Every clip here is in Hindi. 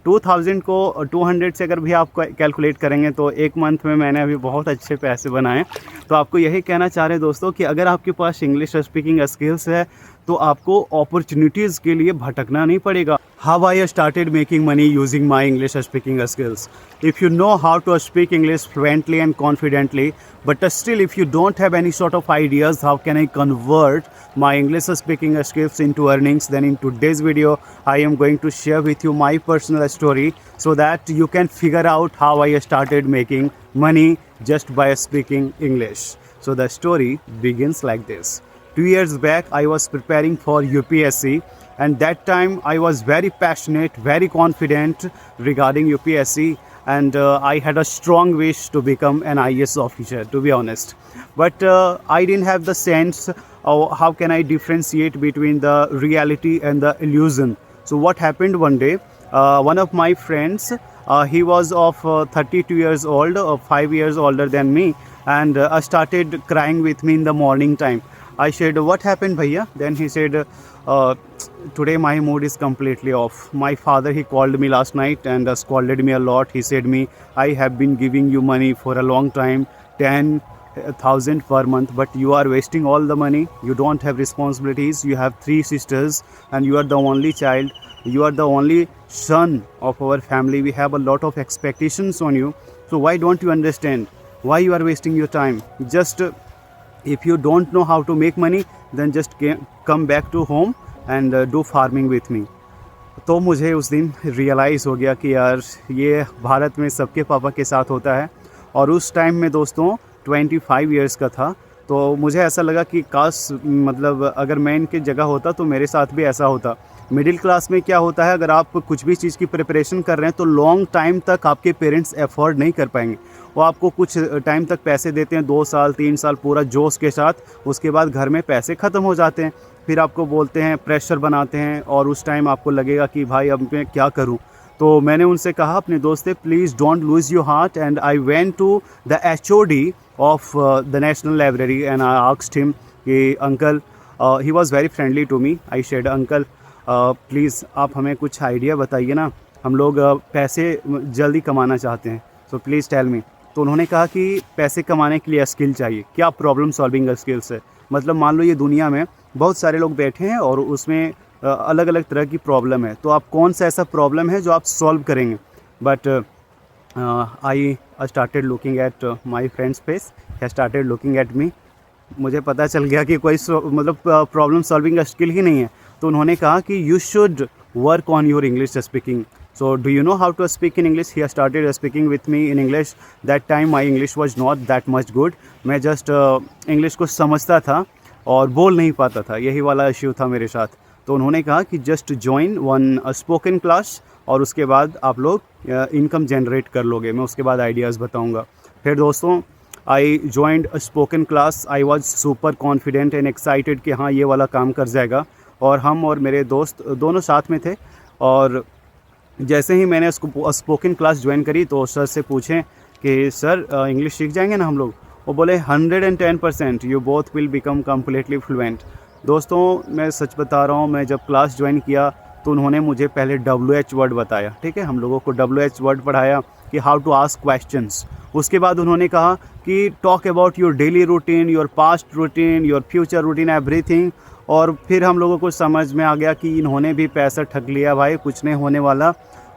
2000 को 200 से अगर भी आप कैलकुलेट करेंगे तो एक मंथ में मैंने अभी बहुत अच्छे पैसे बनाए। तो आपको यही कहना चाह रहे हैं दोस्तों कि अगर आपके पास इंग्लिश स्पीकिंग स्किल्स है तो आपको अपॉर्चुनिटीज़ के लिए भटकना नहीं पड़ेगा। How I started making money using my English speaking skills. If you know how to speak English fluently and confidently, but still if you don't have any sort of ideas how can I convert my English speaking skills into earnings, then in today's video I am going to share with you my personal story so that you can figure out how I started making money just by speaking English. So the story begins like this. 2 years back I was preparing for UPSC, and that time I was very passionate, very confident regarding UPSC, and I had a strong wish to become an IAS officer, to be honest. But I didn't have the sense of how can I differentiate between the reality and the illusion. So what happened one day, one of my friends, he was of 32 years old, 5 years older than me, and started crying with me in the morning time. I said, what happened bhaiya? Then he said, today my mood is completely off. My father, he called me last night and scolded me a lot. He said me, I have been giving you money for a long time, 10,000 per month, but you are wasting all the money. You don't have responsibilities. You have 3 sisters and you are the only child. You are the only son of our family. We have a lot of expectations on you. So why don't you understand? Why you are wasting your time? Just if you don't know how to make money, then just come back to home and do farming with me. तो मुझे उस दिन रियलाइज़ हो गया कि यार ये भारत में सबके पापा के साथ होता है। और उस टाइम में दोस्तों 25 इयर्स का था, तो मुझे ऐसा लगा कि काश मतलब अगर मैं इनकी जगह होता तो मेरे साथ भी ऐसा होता। मिडिल क्लास में क्या होता है, अगर आप कुछ भी चीज़ की प्रिपरेशन कर रहे हैं तो लॉन्ग टाइम तक आपके पेरेंट्स अफोर्ड नहीं कर पाएंगे। वो आपको कुछ टाइम तक पैसे देते हैं, 2 साल 3 साल पूरा जोश के साथ, उसके बाद घर में पैसे ख़त्म हो जाते हैं। फिर आपको बोलते हैं, प्रेशर बनाते हैं, और उस टाइम आपको लगेगा कि भाई अब मैं क्या करूं। तो मैंने उनसे कहा अपने दोस्त से, please don't lose your heart, and I went to the HOD of the national library and I asked him कि uncle, he was very friendly to me. I said, uncle please आप हमें कुछ आइडिया बताइए ना, हम लोग पैसे जल्दी कमाना चाहते हैं, सो प्लीज़ टेल मी। तो उन्होंने कहा कि पैसे कमाने के लिए स्किल चाहिए। क्या प्रॉब्लम सॉल्विंग स्किल्स है? मतलब मान लो ये दुनिया में बहुत सारे लोग बैठे हैं और उसमें अलग अलग तरह की प्रॉब्लम है, तो आप कौन सा ऐसा प्रॉब्लम है जो आप सॉल्व करेंगे? But I started looking at my friends face, I started looking at me. मुझे पता चल गया कि कोई मतलब प्रॉब्लम सॉल्विंग स्किल ही नहीं है। तो उन्होंने कहा कि you should work on your English speaking. So do you know how to speak in English? He started speaking with me in English. That time my English was not that much good. मैं just English को समझता था और बोल नहीं पाता था, यही वाला इश्यू था मेरे साथ। तो उन्होंने कहा कि just join one spoken class और उसके बाद आप लोग इनकम जनरेट कर लोगे, मैं उसके बाद आइडियाज़ बताऊंगा। फिर दोस्तों आई joined spoken class. I was super confident and excited कि हाँ ये वाला काम कर जाएगा, और हम और मेरे दोस्त दोनों साथ में थे। और जैसे ही मैंने उसको स्पोकन क्लास ज्वाइन करी तो सर से पूछें कि सर इंग्लिश सीख जाएंगे ना हम लोग? वो बोले 110% you both will become completely fluent. दोस्तों मैं सच बता रहा हूँ, मैं जब क्लास ज्वाइन किया तो उन्होंने मुझे पहले WH वर्ड बताया, ठीक है, हम लोगों को WH वर्ड पढ़ाया कि हाउ टू आस्क क्वेश्चंस। उसके बाद उन्होंने कहा कि talk about your daily routine, your past routine, your future routine, everything. और फिर हम लोगों को समझ में आ गया कि इन्होंने भी पैसा ठग लिया भाई, कुछ नहीं होने वाला।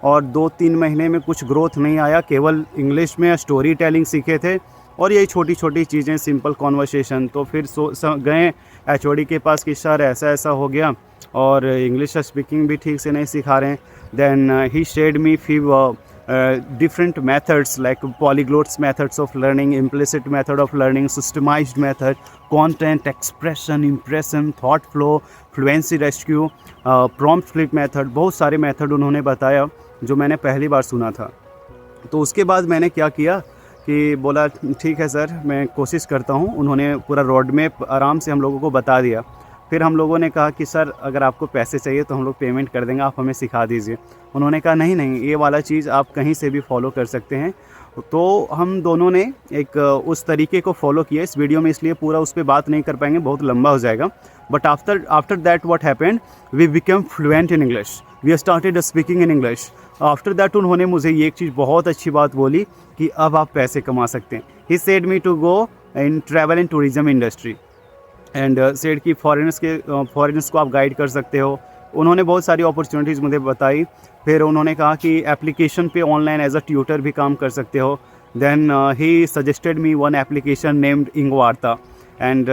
और 2-3 महीने में कुछ ग्रोथ नहीं आया, केवल इंग्लिश में स्टोरी टेलिंग सीखे थे और यही छोटी छोटी चीज़ें, सिंपल कॉन्वर्सेशन। तो फिर गए HOD के पास कि सर ऐसा ऐसा हो गया और इंग्लिश स्पीकिंग भी ठीक से नहीं सिखा रहे हैं। Then he shared me few different methods like polyglots methods of learning, implicit method of learning, systemized method, content, expression, impression, thought flow, fluency rescue, prompt flip method। बहुत सारे मेथड उन्होंने बताया जो मैंने पहली बार सुना था। तो उसके बाद मैंने क्या किया कि बोला ठीक है सर मैं कोशिश करता हूँ। उन्होंने पूरा रोड मैप आराम से हम लोगों को बता दिया। फिर हम लोगों ने कहा कि सर अगर आपको पैसे चाहिए तो हम लोग पेमेंट कर देंगे, आप हमें सिखा दीजिए। उन्होंने कहा नहीं नहीं, ये वाला चीज़ आप कहीं से भी फॉलो कर सकते हैं। तो हम दोनों ने एक उस तरीके को फॉलो किया। इस वीडियो में इसलिए पूरा उस पर बात नहीं कर पाएंगे, बहुत लंबा हो जाएगा। But after that what happened, we become fluent in English, we started speaking in English. After that उन्होंने मुझे ये एक चीज़ बहुत अच्छी बात बोली कि अब आप पैसे कमा सकते हैं। He said me to go in travel and tourism industry and said कि फॉरेनर्स को आप गाइड कर सकते हो। उन्होंने बहुत सारी अपॉर्चुनिटीज़ मुझे बताई। फिर उन्होंने कहा कि एप्लीकेशन पे ऑनलाइन एज अ ट्यूटर भी काम कर सकते हो। Then he suggested me one application named Engvarta and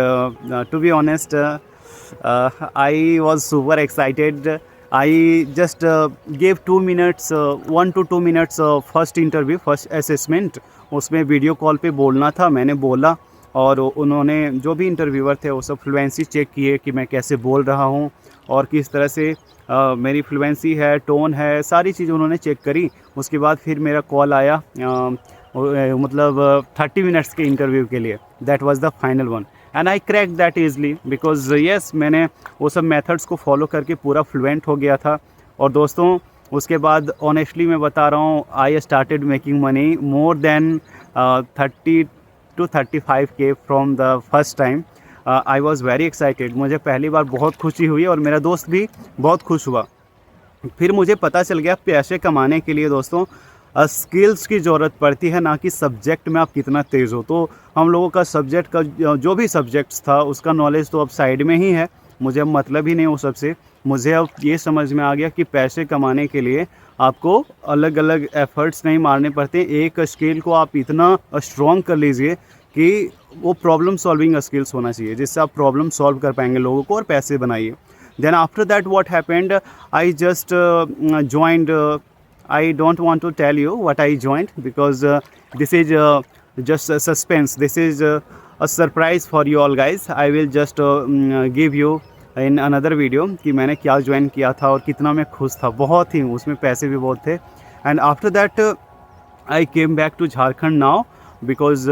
to be honest I was super excited. I just gave 2 minutes, 1 to 2 minutes first interview, first assessment. उसमें वीडियो कॉल पे बोलना था, मैंने बोला और उन्होंने जो भी इंटरव्यूअर थे वो सब फ्लुएंसी चेक किए कि मैं कैसे बोल रहा हूँ और किस तरह से मेरी फ्लुएंसी है, टोन है, सारी चीज़ उन्होंने चेक करी। उसके बाद फिर मेरा कॉल आया मतलब 30 मिनट्स के इंटरव्यू के लिए। That was the final one and I crack that easily because yes, मैंने वो सब मेथड्स को फॉलो करके पूरा फ्लुएंट हो गया था। और दोस्तों उसके बाद ऑनेस्टली मैं बता रहा हूँ, I started making money more than 30 to 35K from the first time. I was very excited. मुझे पहली बार बहुत खुशी हुई और मेरा दोस्त भी बहुत खुश हुआ। फिर मुझे पता चल गया पैसे कमाने के लिए दोस्तों स्किल्स की ज़रूरत पड़ती है, ना कि सब्जेक्ट में आप कितना तेज़ हो। तो हम लोगों का सब्जेक्ट का जो भी सब्जेक्ट्स था उसका नॉलेज तो अब साइड में ही है, मुझे अब मतलब ही नहीं वो सबसे। मुझे अब ये समझ में आ गया कि पैसे कमाने के लिए आपको अलग अलग एफ़र्ट्स नहीं मारने पड़ते। एक स्किल को आप इतना स्ट्रॉन्ग कर लीजिए कि वो प्रॉब्लम सॉल्विंग स्किल्स होना चाहिए, जिससे आप प्रॉब्लम सॉल्व कर पाएंगे लोगों को और पैसे बनाइए। Then after that what happened, I just joined I don't want to tell you what I joined because this is just a suspense. This is a surprise for you all guys. I will just give you in another video कि मैंने क्या ज्वाइन किया था और कितना मैं खुश था। बहुत ही, उसमें पैसे भी बहुत थे। And after that I came back to Jharkhand now because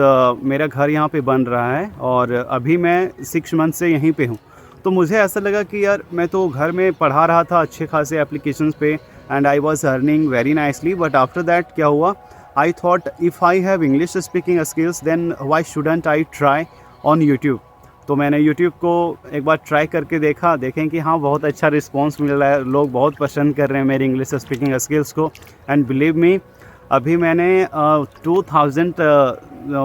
मेरा घर यहाँ पे बन रहा है और अभी मैं 6 मंथ से यहीं पे हूँ। तो मुझे ऐसा लगा कि यार मैं तो घर में पढ़ा रहा था अच्छे खासे एप्लीकेशंस पे and I was earning very nicely. But after that क्या हुआ, I thought if I have English speaking skills then why shouldn't I try on YouTube. तो मैंने यूट्यूब को एक बार ट्राई करके देखें कि हाँ बहुत अच्छा रिस्पॉन्स मिल रहा है, लोग बहुत पसंद कर रहे हैं मेरी इंग्लिश स्पीकिंग स्किल्स को। एंड बिलीव मी, अभी मैंने 2000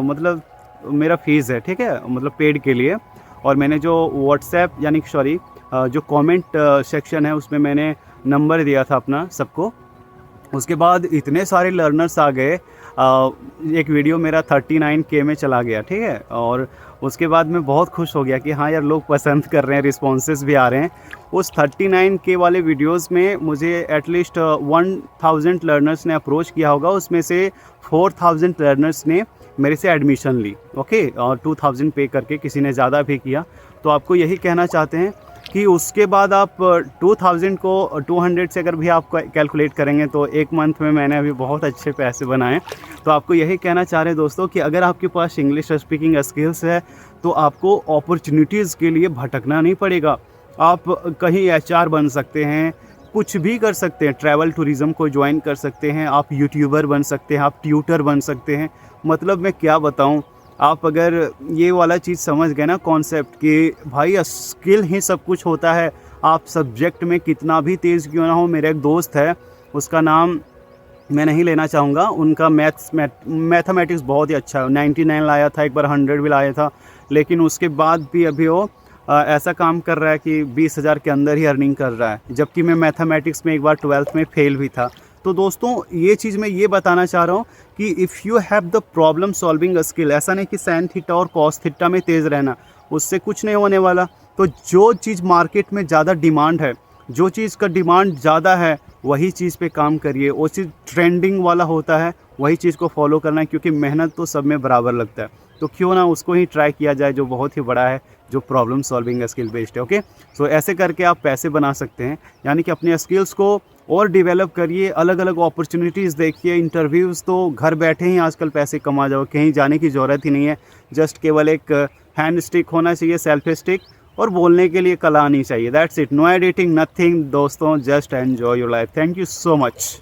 मतलब मेरा फ़ीस है, ठीक है, मतलब पेड के लिए। और मैंने जो व्हाट्सएप यानी सॉरी जो कमेंट सेक्शन है उसमें मैंने नंबर दिया था अपना सबको। उसके बाद इतने सारे लर्नर्स आ गए, एक वीडियो मेरा 39K में चला गया, ठीक है। और उसके बाद मैं बहुत खुश हो गया कि हाँ यार लोग पसंद कर रहे हैं, रिस्पॉन्सेस भी आ रहे हैं। उस 39K वाले वीडियोस में मुझे एटलीस्ट 1000 लर्नर्स ने अप्रोच किया होगा, उसमें से 4000 लर्नर्स ने मेरे से एडमिशन ली, ओके, और 2000 पे करके किसी ने ज़्यादा भी किया। तो आपको यही कहना चाहते हैं कि उसके बाद आप 2000 को 200 से अगर भी आप कैलकुलेट करेंगे तो एक मंथ में मैंने अभी बहुत अच्छे पैसे बनाए। तो आपको यही कहना चाह रहे हैं दोस्तों कि अगर आपके पास इंग्लिश स्पीकिंग स्किल्स है तो आपको अपॉर्चुनिटीज़ के लिए भटकना नहीं पड़ेगा। आप कहीं HR बन सकते हैं, कुछ भी कर सकते हैं, ट्रैवल टूरिज़्म को ज्वाइन कर सकते हैं, आप यूट्यूबर बन सकते हैं, आप ट्यूटर बन सकते हैं। मतलब मैं क्या बताऊं, आप अगर ये वाला चीज़ समझ गए ना कॉन्सेप्ट कि भाई स्किल ही सब कुछ होता है, आप सब्जेक्ट में कितना भी तेज़ क्यों ना हो। मेरा एक दोस्त है, उसका नाम मैं नहीं लेना चाहूँगा, उनका मैथमेटिक्स बहुत ही अच्छा है, 99 लाया था, एक बार 100 भी लाया था। लेकिन उसके बाद भी अभी वो ऐसा काम कर रहा है कि 20,000 के अंदर ही अर्निंग कर रहा है, जबकि मैं मैथमेटिक्स में एक बार 12th में फेल भी था। तो दोस्तों ये चीज़ मैं ये बताना चाह रहा हूँ कि if you have the problem solving skill, ऐसा नहीं कि साइन थीटा और कॉस थीटा में तेज़ रहना, उससे कुछ नहीं होने वाला। तो जो चीज़ मार्केट में ज़्यादा डिमांड है, जो चीज़ का डिमांड ज़्यादा है, वही चीज़ पे काम करिए। वो चीज़ ट्रेंडिंग वाला होता है, वही चीज़ को फॉलो करना है, क्योंकि मेहनत तो सब में बराबर लगता है। तो क्यों ना उसको ही ट्राई किया जाए जो बहुत ही बड़ा है, जो प्रॉब्लम सॉल्विंग स्किल बेस्ड है, ओके। सो ऐसे करके आप पैसे बना सकते हैं, यानी कि अपने स्किल्स को और डेवलप करिए, अलग अलग अपॉर्चुनिटीज़ देखिए। इंटरव्यूज़ तो घर बैठे ही आजकल पैसे कमा जाओ, कहीं जाने की ज़रूरत ही नहीं है। जस्ट केवल एक हैंड स्टिक होना चाहिए, सेल्फी स्टिक, और बोलने के लिए कला आनी चाहिए। That's it, no editing, nothing दोस्तों, just enjoy your life. Thank you so much.